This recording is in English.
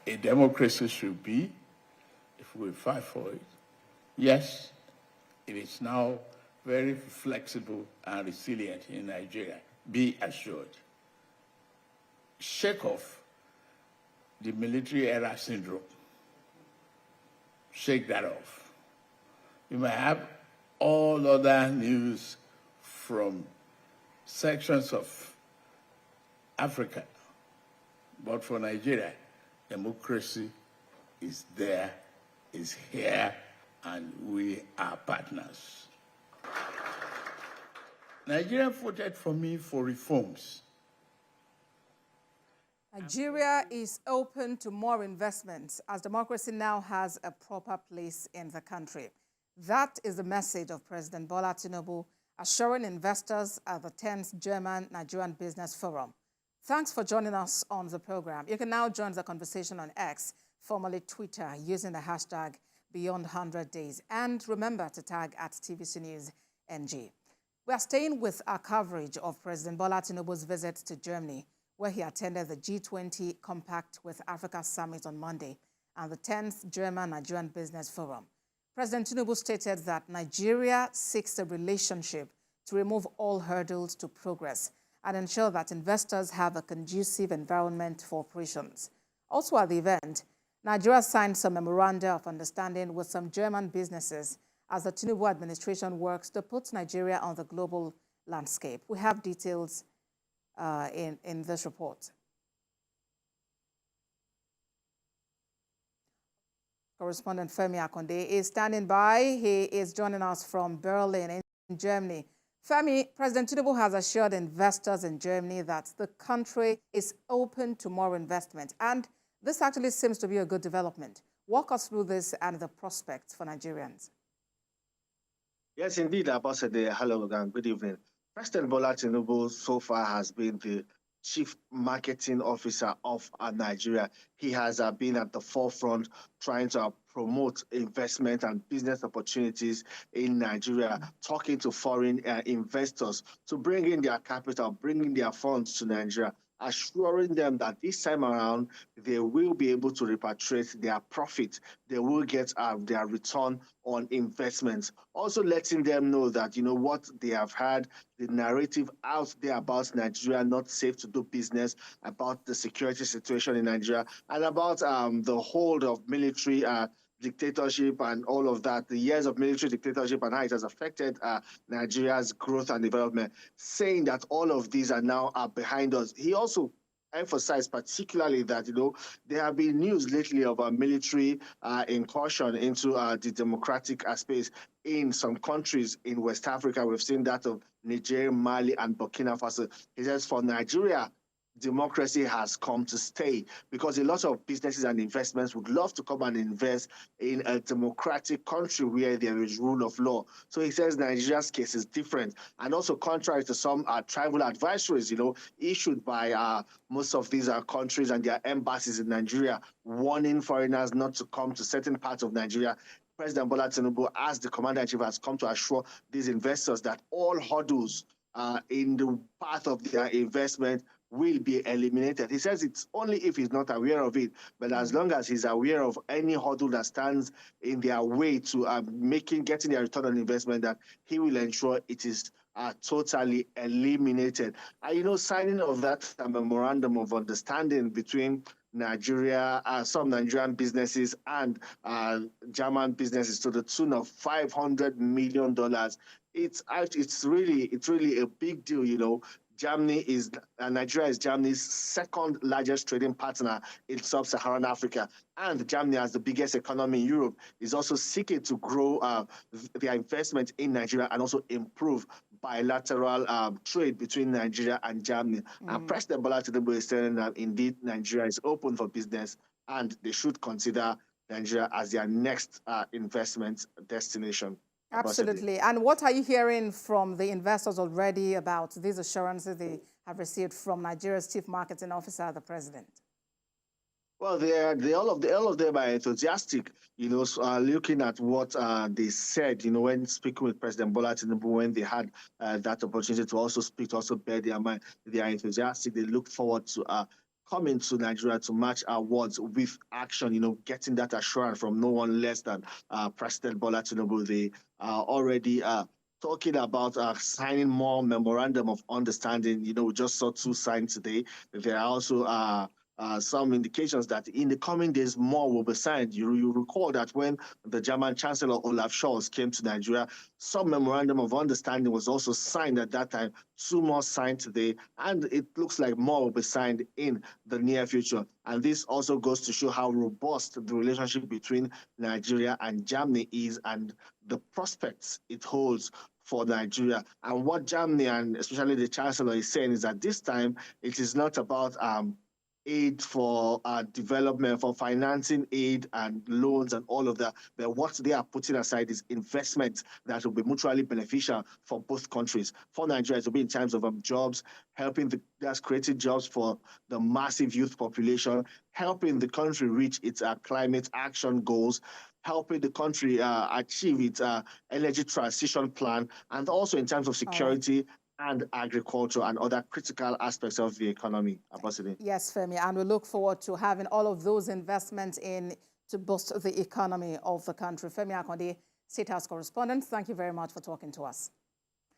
a democracy should be, if we fight for it. Yes, it is now very flexible and resilient in Nigeria. Be assured. Shake off the military era syndrome. Shake that off. You may have all other news from sections of Africa, but for Nigeria, democracy is there, is here, and we are partners. Nigeria voted for me for reforms. Nigeria is open to more investments as democracy now has a proper place in the country. That is the message of President Bola Tinubu assuring investors at the 10th German-Nigerian Business Forum. Thanks for joining us on the program. You can now join the conversation on X, formerly Twitter, using the hashtag Beyond100Days. And remember to tag at TVC News NG. We are staying with our coverage of President Bola Tinubu's visit to Germany, where he attended the G20 Compact with Africa Summit on Monday and the 10th German-Nigerian Business Forum. President Tinubu stated that Nigeria seeks a relationship to remove all hurdles to progress and ensure that investors have a conducive environment for operations. Also at the event, Nigeria signed some memoranda of understanding with some German businesses as the Tinubu administration works to put Nigeria on the global landscape. We have details in this report. Correspondent Femi Akonde is standing by. He is joining us from Berlin in Germany. Femi, President Tinubu has assured investors in Germany that the country is open to more investment, and this actually seems to be a good development. Walk us through this and the prospects for Nigerians. Yes, indeed, Ambassador. Hello and good evening. President Bola Tinubu so far has been the Chief Marketing Officer of Nigeria. He has been at the forefront trying to promote investment and business opportunities in Nigeria, talking to foreign investors to bring in their capital, bringing their funds to Nigeria, assuring them that this time around they will be able to repatriate their profit. They will get their return on investments. Also letting them know that, you know, what they have had, the narrative out there about Nigeria not safe to do business, about the security situation in Nigeria, and about the hold of military dictatorship and all of that, the years of military dictatorship and how it has affected Nigeria's growth and development, saying that all of these are now behind us. He also emphasized particularly that, you know, there have been news lately of a military incursion into the democratic space in some countries in West Africa. We've seen that of Niger, Mali, and Burkina Faso. He says for Nigeria, democracy has come to stay because a lot of businesses and investments would love to come and invest in a democratic country where there is rule of law. So he says Nigeria's case is different. And also contrary to some tribal advisories, you know, issued by most of these countries and their embassies in Nigeria, warning foreigners not to come to certain parts of Nigeria, President Bola Tinubu, as the commander-in-chief, has come to assure these investors that all hurdles in the path of their investment will be eliminated. He says it's only if he's not aware of it, but as long as he's aware of any hurdle that stands in their way to getting their return on investment, that he will ensure it is totally eliminated. And, you know, signing of that memorandum of understanding between Nigeria, some Nigerian businesses and German businesses to the tune of $500 million. It's really a big deal, you know. Nigeria is Germany's second largest trading partner in sub-Saharan Africa, and Germany, as the biggest economy in Europe, is also seeking to grow their investment in Nigeria and also improve bilateral trade between Nigeria and Germany. And President Bola Tinubu is saying that indeed Nigeria is open for business and they should consider Nigeria as their next investment destination. Absolutely. And what are you hearing from the investors already about these assurances they have received from Nigeria's Chief Marketing Officer, the President? Well, all of them are enthusiastic, you know, looking at what they said, you know, when speaking with President Bola Tinubu, when they had that opportunity to also speak, to also bear their mind. They are enthusiastic. They look forward to coming to Nigeria to match our words with action, getting that assurance from no one less than President Bola Tinubu. They are already talking about signing more memorandum of understanding. We just saw 2 signed today. There are also some indications that in the coming days more will be signed. You recall that when the German Chancellor Olaf Scholz came to Nigeria, some memorandum of understanding was also signed at that time. 2 more signed today, and it looks like more will be signed in the near future. And this also goes to show how robust the relationship between Nigeria and Germany is, and the prospects it holds for Nigeria. And what Germany and especially the Chancellor is saying is that this time it is not about aid for development, for financing aid and loans and all of that. But what they are putting aside is investment that will be mutually beneficial for both countries. For Nigeria, it will be in terms of jobs, helping that's creating jobs for the massive youth population, helping the country reach its climate action goals, helping the country achieve its energy transition plan, and also in terms of security and agriculture and other critical aspects of the economy. Ambassador. Yes, Femi, and we look forward to having all of those investments in to boost the economy of the country. Femi Akonde, State House correspondent, thank you very much for talking to us.